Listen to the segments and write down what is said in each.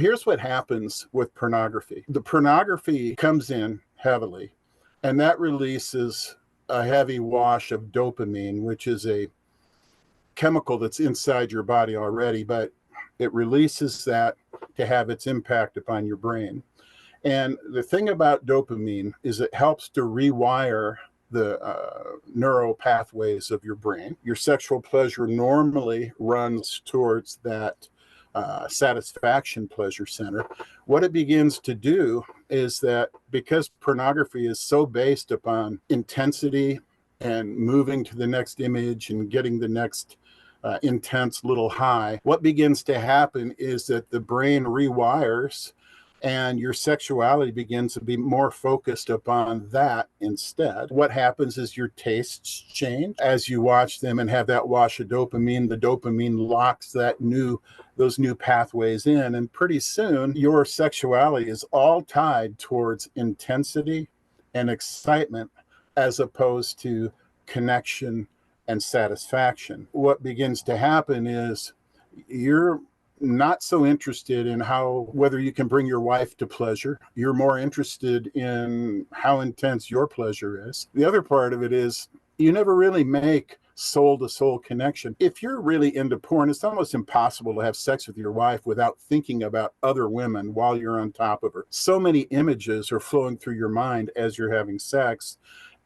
Here's what happens with pornography. The pornography comes in heavily, and that releases a heavy wash of dopamine, which is a chemical that's inside your body already, but it releases that to have its impact upon your brain. And the thing about dopamine is it helps to rewire the neural pathways of your brain. Your sexual pleasure normally runs towards that satisfaction pleasure center. What it begins to do is that because pornography is so based upon intensity and moving to the next image and getting the next intense little high, what begins to happen is that the brain rewires and your sexuality begins to be more focused upon that instead. What happens is your tastes change as you watch them and have that wash of dopamine. The dopamine locks those new pathways in, and pretty soon your sexuality is all tied towards intensity and excitement as opposed to connection and satisfaction. What begins to happen is you're not so interested in whether you can bring your wife to pleasure. You're more interested in how intense your pleasure is. The other part of it is you never really make soul-to-soul connection. If you're really into porn, it's almost impossible to have sex with your wife without thinking about other women while you're on top of her. So many images are flowing through your mind as you're having sex.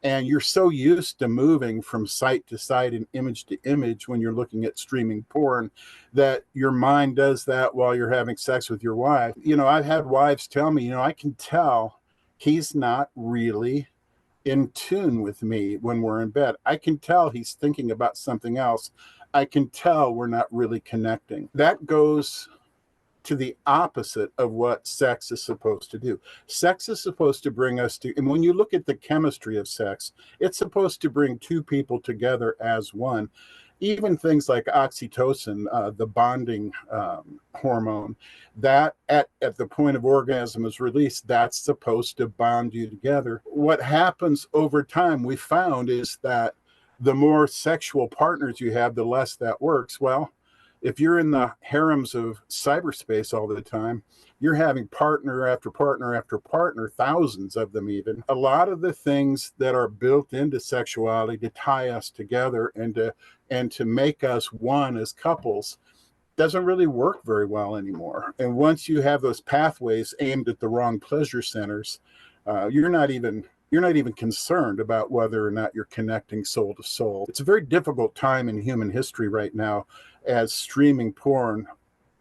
And you're so used to moving from site to site and image to image when you're looking at streaming porn that your mind does that while you're having sex with your wife. I've had wives tell me, I can tell he's not really in tune with me when we're in bed. I can tell he's thinking about something else. I can tell we're not really connecting. That goes to the opposite of what sex is supposed to do. Sex is supposed to bring us to, and when you look at the chemistry of sex, it's supposed to bring two people together as one. Even things like oxytocin, the bonding hormone, that at the point of orgasm is released, that's supposed to bond you together. What happens over time, we found, is that the more sexual partners you have, the less that works. Well, if you're in the harems of cyberspace all the time, you're having partner after partner after partner, thousands of them even. A lot of the things that are built into sexuality to tie us together and to make us one as couples doesn't really work very well anymore. And once you have those pathways aimed at the wrong pleasure centers, you're not even concerned about whether or not you're connecting soul to soul. It's a very difficult time in human history right now, as streaming porn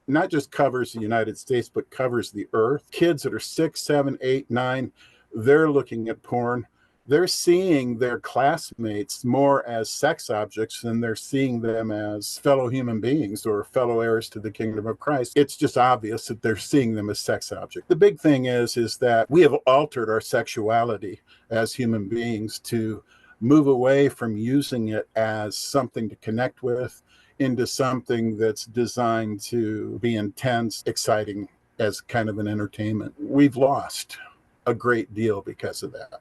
not just covers the United States, but covers the earth. Kids that are 6, 7, 8, 9, they're looking at porn. They're seeing their classmates more as sex objects than they're seeing them as fellow human beings or fellow heirs to the kingdom of Christ. It's just obvious that they're seeing them as sex objects. The big thing is that we have altered our sexuality as human beings to move away from using it as something to connect with into something that's designed to be intense, exciting as kind of an entertainment. We've lost a great deal because of that.